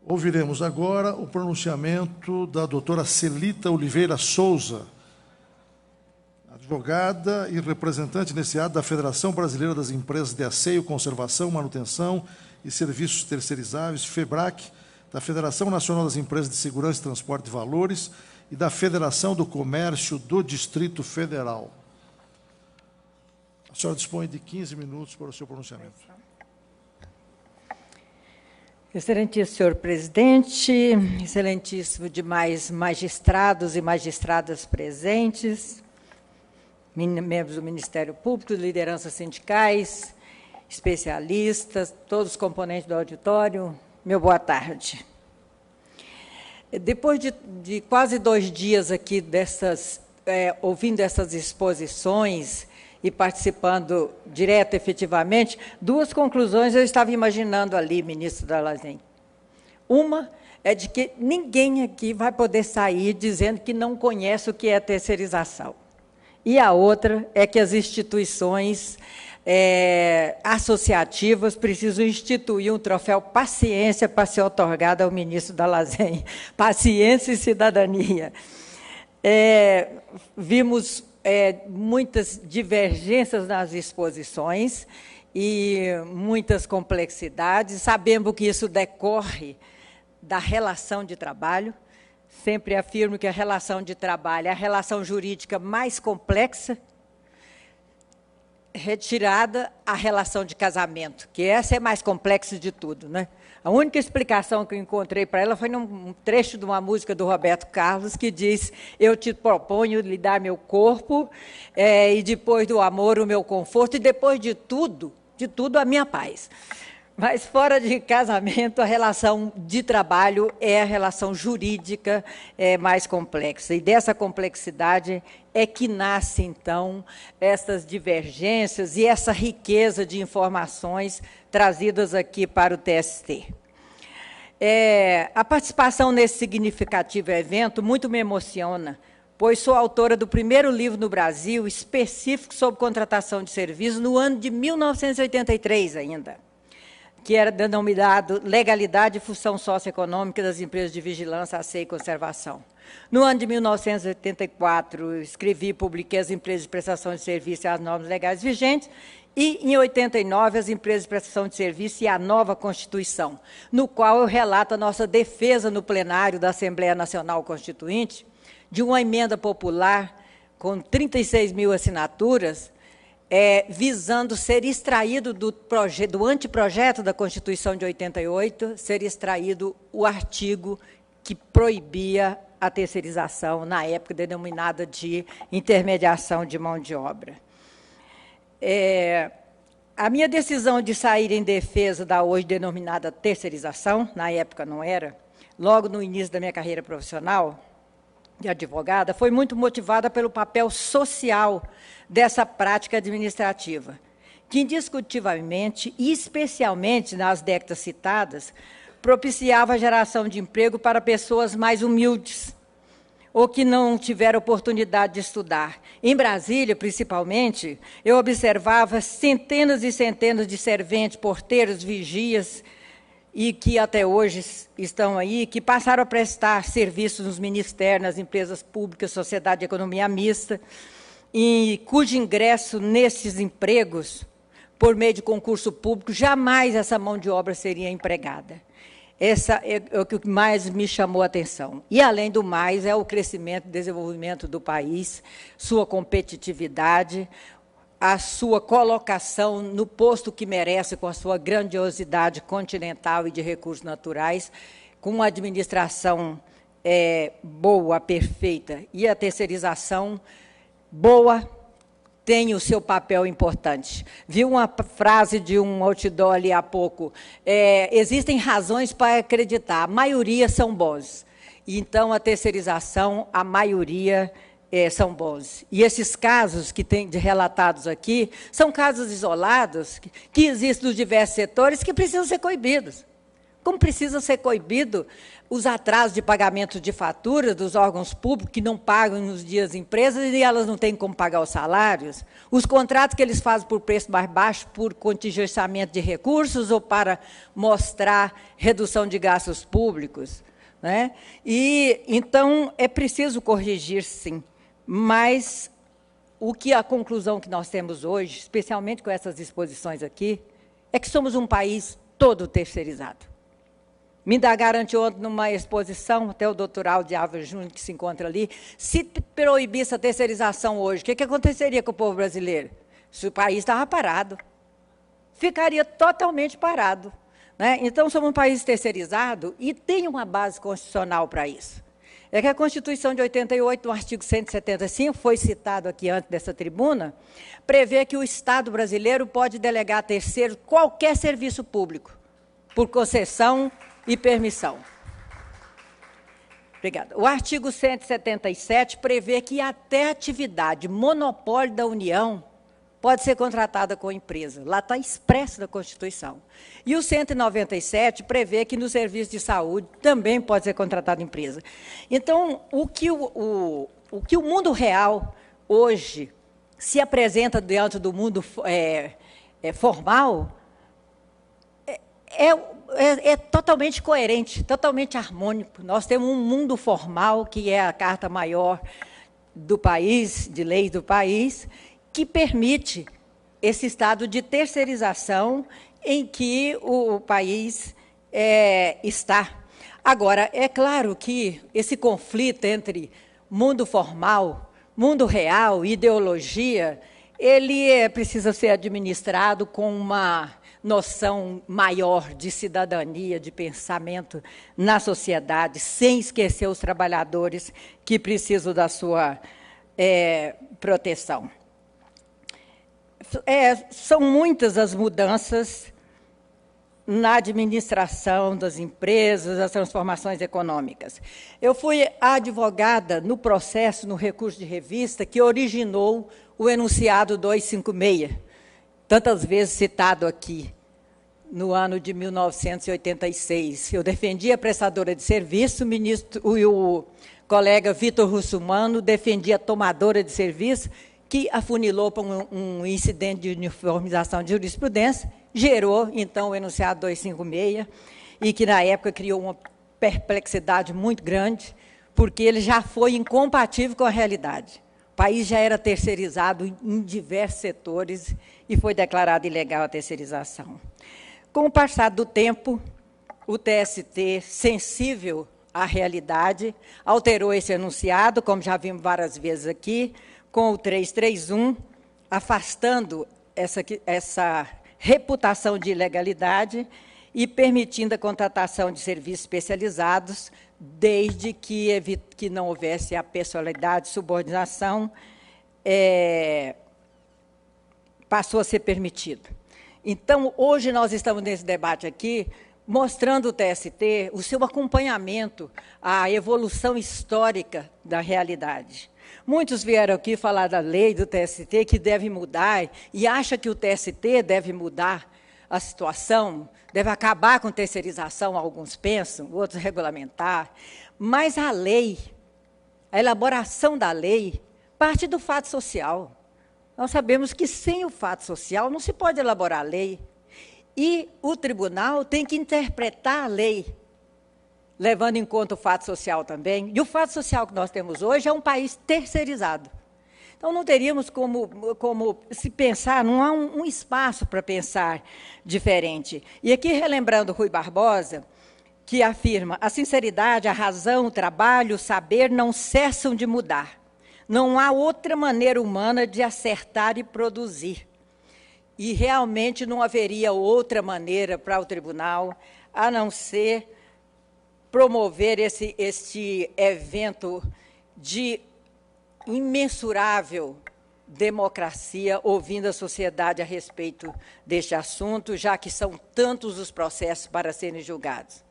Ouviremos agora o pronunciamento da doutora Celita Oliveira Souza, advogada e representante nesse ato da Federação Brasileira das Empresas de Asseio, Conservação, Manutenção e Serviços Terceirizáveis, FEBRAC, da Federação Nacional das Empresas de Segurança e Transporte de Valores e da Federação do Comércio do Distrito Federal. A senhora dispõe de 15 minutos para o seu pronunciamento. Excelentíssimo senhor presidente, excelentíssimo demais magistrados e magistradas presentes, membros do Ministério Público, lideranças sindicais, especialistas, todos os componentes do auditório, meu boa tarde. Depois de quase 2 dias aqui ouvindo essas exposições e participando direto, efetivamente, 2 conclusões eu estava imaginando ali, ministro Dallazen. Uma é de que ninguém aqui vai poder sair dizendo que não conhece o que é terceirização. E a outra é que as instituições associativas precisam instituir um troféu paciência para ser otorgado ao ministro Dallazen. Paciência e cidadania. Vimos muitas divergências nas exposições e muitas complexidades. Sabemos que isso decorre da relação de trabalho. Sempre afirmo que a relação de trabalho é a relação jurídica mais complexa, retirada a relação de casamento, que essa é mais complexa de tudo, né? A única explicação que eu encontrei para ela foi num trecho de uma música do Roberto Carlos, que diz: eu te proponho lhe dar meu corpo, e depois do amor o meu conforto, e depois de tudo a minha paz. Mas, fora de casamento, a relação de trabalho é a relação jurídica mais complexa. E dessa complexidade é que nasce, então, essas divergências e essa riqueza de informações trazidas aqui para o TST. A participação nesse significativo evento muito me emociona, pois sou autora do primeiro livro no Brasil específico sobre contratação de serviços no ano de 1983 ainda, que era denominado Legalidade e Função Socioeconômica das Empresas de Vigilância, Asseio e Conservação. No ano de 1984, escrevi e publiquei as empresas de prestação de serviço e as normas legais vigentes, e, em 89, as empresas de prestação de serviço e a nova Constituição, no qual eu relato a nossa defesa no plenário da Assembleia Nacional Constituinte de uma emenda popular com 36 mil assinaturas, visando ser extraído do anteprojeto da Constituição de 88, ser extraído o artigo que proibia a terceirização, na época denominada de intermediação de mão de obra. A minha decisão de sair em defesa da hoje denominada terceirização, na época não era, logo no início da minha carreira profissional de advogada, foi muito motivada pelo papel social dessa prática administrativa, que indiscutivelmente, e especialmente nas décadas citadas, propiciava a geração de emprego para pessoas mais humildes, ou que não tiveram oportunidade de estudar. Em Brasília, principalmente, eu observava centenas e centenas de serventes, porteiros, vigias, e que até hoje estão aí, que passaram a prestar serviços nos ministérios, nas empresas públicas, sociedade de economia mista, e cujo ingresso nesses empregos, por meio de concurso público, jamais essa mão de obra seria empregada. Essa é o que mais me chamou a atenção. E, além do mais, é o crescimento e desenvolvimento do país, sua competitividade, a sua colocação no posto que merece, com a sua grandiosidade continental e de recursos naturais, com uma administração boa, perfeita, e a terceirização boa tem o seu papel importante. Vi uma frase de um outdoor ali há pouco, existem razões para acreditar, a maioria são bons. Então, a terceirização, a maioria são bons. E esses casos que tem relatados aqui são casos isolados que existem nos diversos setores que precisam ser coibidos. como precisa ser coibido os atrasos de pagamento de faturas dos órgãos públicos que não pagam nos dias de empresas e elas não têm como pagar os salários, os contratos que eles fazem por preço mais baixo por contingenciamento de recursos ou para mostrar redução de gastos públicos, né? E, então, é preciso corrigir, sim, mas a conclusão que nós temos hoje, especialmente com essas disposições aqui, é que somos um país todo terceirizado. Me indagaram ontem numa exposição, até o doutor Aldi Álvares Júnior, que se encontra ali, se proibisse a terceirização hoje, o que aconteceria com o povo brasileiro? Se o país estava parado. Ficaria totalmente parado, né? Então, somos um país terceirizado e tem uma base constitucional para isso. É que a Constituição de 88, no artigo 175, foi citado aqui antes dessa tribuna, prevê que o Estado brasileiro pode delegar a terceiro qualquer serviço público, por concessão e permissão. Obrigada. O artigo 177 prevê que até atividade monopólio da União pode ser contratada com empresa. Lá está expresso na Constituição. E o 197 prevê que no serviço de saúde também pode ser contratada empresa. Então, o que o mundo real hoje se apresenta diante do mundo formal é totalmente coerente, totalmente harmônico. Nós temos um mundo formal, que é a Carta Maior do país, de leis do país, que permite esse estado de terceirização em que o país está. Agora, é claro que esse conflito entre mundo formal, mundo real, ideologia, ele precisa ser administrado com uma noção maior de cidadania, de pensamento na sociedade, sem esquecer os trabalhadores que precisam da sua proteção. São muitas as mudanças na administração das empresas, as transformações econômicas. Eu fui a advogada no processo, no recurso de revista, que originou o enunciado 256, tantas vezes citado aqui, no ano de 1986. Eu defendi a prestadora de serviço, o colega Vitor Russumano defendia a tomadora de serviço, que afunilou para um incidente de uniformização de jurisprudência, gerou, então, o enunciado 256, e que, na época, criou uma perplexidade muito grande, porque ele já foi incompatível com a realidade. O país já era terceirizado em diversos setores e foi declarada ilegal a terceirização. Com o passar do tempo, o TST, sensível à realidade, alterou esse enunciado, como já vimos várias vezes aqui, com o 331, afastando essa reputação de ilegalidade e permitindo a contratação de serviços especializados, desde que não houvesse a pessoalidade, subordinação, passou a ser permitido. Então, hoje nós estamos nesse debate aqui, mostrando o TST, o seu acompanhamento à evolução histórica da realidade. Muitos vieram aqui falar da lei do TST, que deve mudar, e acham que o TST deve mudar a situação, deve acabar com terceirização, alguns pensam, outros regulamentar. Mas a lei, a elaboração da lei, parte do fato social. Nós sabemos que sem o fato social não se pode elaborar a lei. E o tribunal tem que interpretar a lei, levando em conta o fato social também. E o fato social que nós temos hoje é um país terceirizado. Então, não teríamos como se pensar, não há um espaço para pensar diferente. E aqui, relembrando Rui Barbosa, que afirma: a sinceridade, a razão, o trabalho, o saber não cessam de mudar. Não há outra maneira humana de acertar e produzir. E realmente não haveria outra maneira para o tribunal, a não ser promover este evento de imensurável democracia, ouvindo a sociedade a respeito deste assunto, já que são tantos os processos para serem julgados.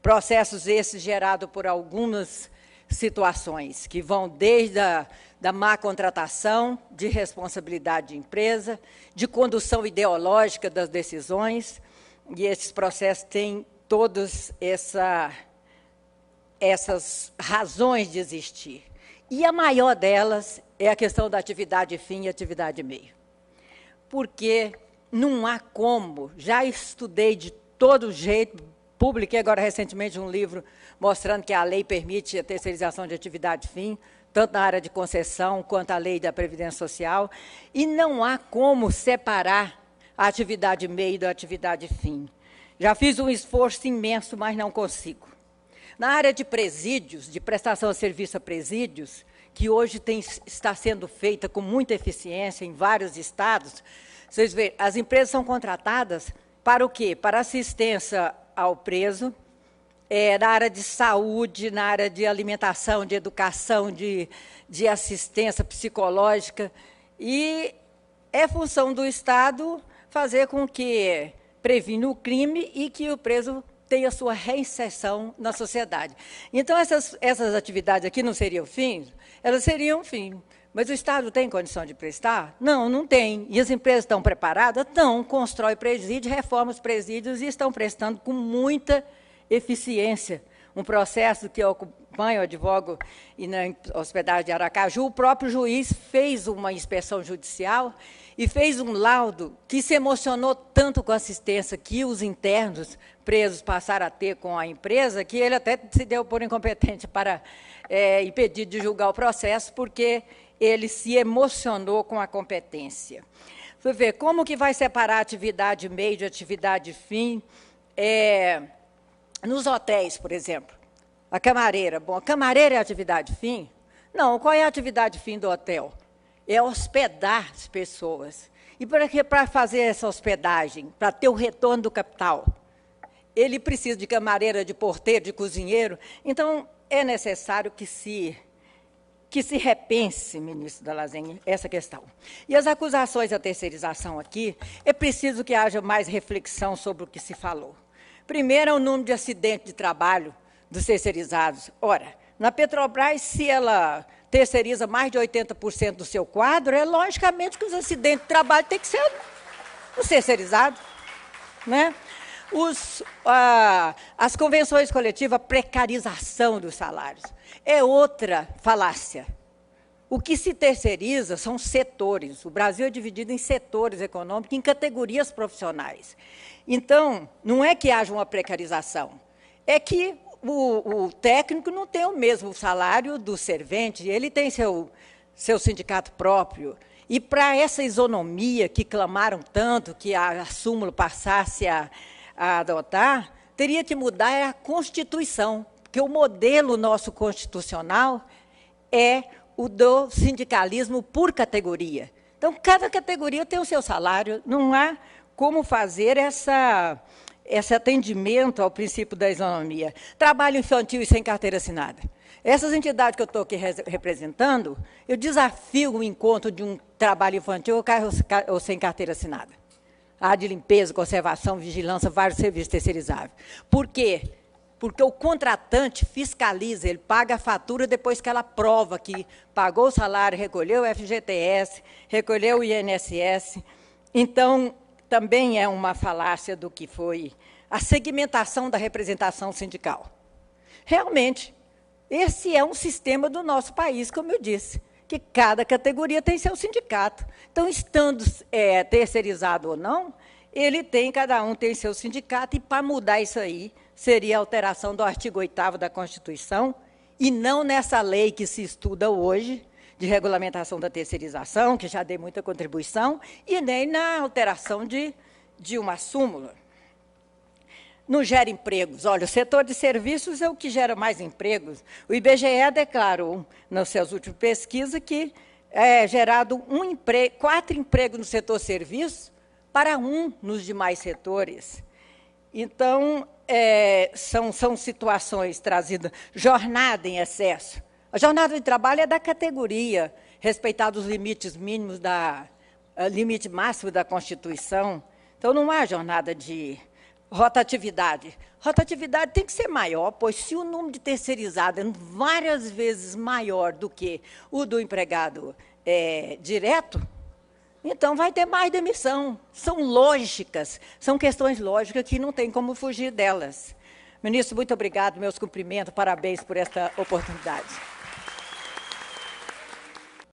Processos esses gerados por algumas situações, que vão desde da má contratação, de responsabilidade de empresa, de condução ideológica das decisões, e esses processos têm todas essas razões de existir. E a maior delas é a questão da atividade fim e atividade meio. Porque não há como, já estudei de todo jeito, publiquei agora recentemente um livro mostrando que a lei permite a terceirização de atividade fim, tanto na área de concessão quanto a lei da Previdência Social, e não há como separar a atividade meio da atividade fim. Já fiz um esforço imenso, mas não consigo. Na área de presídios, de prestação de serviço a presídios, que hoje está sendo feita com muita eficiência em vários estados, vocês veem, as empresas são contratadas para o quê? Para assistência ao preso, na área de saúde, na área de alimentação, de educação, de assistência psicológica, e é função do Estado fazer com que previna o crime e que o preso tenha sua reinserção na sociedade. Então, essas atividades aqui não seriam fins? Elas seriam fim. Mas o Estado tem condição de prestar? Não, não tem. E as empresas estão preparadas? Estão. Constrói presídios, reforma os presídios e estão prestando com muita eficiência. Um processo que eu acompanho, advogo, e na hospedagem de Aracaju, o próprio juiz fez uma inspeção judicial e fez um laudo que se emocionou tanto com a assistência que os internos presos passaram a ter com a empresa, que ele até se deu por incompetente para impedir de julgar o processo, porque ele se emocionou com a competência. Você vê como que vai separar a atividade meio de atividade fim. Nos hotéis, por exemplo, a camareira. Bom, a camareira é atividade fim? Não, qual é a atividade fim do hotel? É hospedar as pessoas. E para fazer essa hospedagem, para ter o retorno do capital, ele precisa de camareira, de porteiro, de cozinheiro. Então, é necessário que se repense, ministro Dallazen, essa questão. E as acusações à terceirização aqui, é preciso que haja mais reflexão sobre o que se falou. Primeiro, é o número de acidentes de trabalho dos terceirizados. Ora, na Petrobras, se ela terceiriza mais de 80% do seu quadro, é logicamente que os acidentes de trabalho têm que ser terceirizados. Né? As convenções coletivas, a precarização dos salários, é outra falácia. O que se terceiriza são setores. O Brasil é dividido em setores econômicos, em categorias profissionais. Então, não é que haja uma precarização, é que o técnico não tem o mesmo salário do servente, ele tem seu sindicato próprio. E para essa isonomia que clamaram tanto, que a súmula passasse a adotar, teria que mudar a Constituição, porque o modelo nosso constitucional é o do sindicalismo por categoria. Então, cada categoria tem o seu salário, não há como fazer esse atendimento ao princípio da isonomia. Trabalho infantil e sem carteira assinada. Essas entidades que eu estou aqui representando, eu desafio o encontro de um trabalho infantil ou sem carteira assinada. A de limpeza, conservação, vigilância, vários serviços terceirizáveis. Por quê? Porque o contratante fiscaliza, ele paga a fatura depois que ela prova que pagou o salário, recolheu o FGTS, recolheu o INSS. Então, também é uma falácia do que foi a segmentação da representação sindical. Realmente, esse é um sistema do nosso país, como eu disse, que cada categoria tem seu sindicato. Então, estando terceirizado ou não, cada um tem seu sindicato, e para mudar isso aí, seria a alteração do artigo 8º da Constituição, e não nessa lei que se estuda hoje, de regulamentação da terceirização, que já dei muita contribuição, e nem na alteração de uma súmula. Não gera empregos. Olha, o setor de serviços é o que gera mais empregos. O IBGE declarou, nas suas últimas pesquisas, que é gerado 4 empregos no setor serviços para 1 nos demais setores. Então, são situações trazidas. Jornada em excesso. A jornada de trabalho é da categoria, respeitados os limites mínimos limite máximo da Constituição. Então, não há jornada de rotatividade. Rotatividade tem que ser maior, pois se o número de terceirizados é várias vezes maior do que o do empregado direto, então vai ter mais demissão. São lógicas, são questões lógicas que não tem como fugir delas. Ministro, muito obrigado, meus cumprimentos, parabéns por esta oportunidade.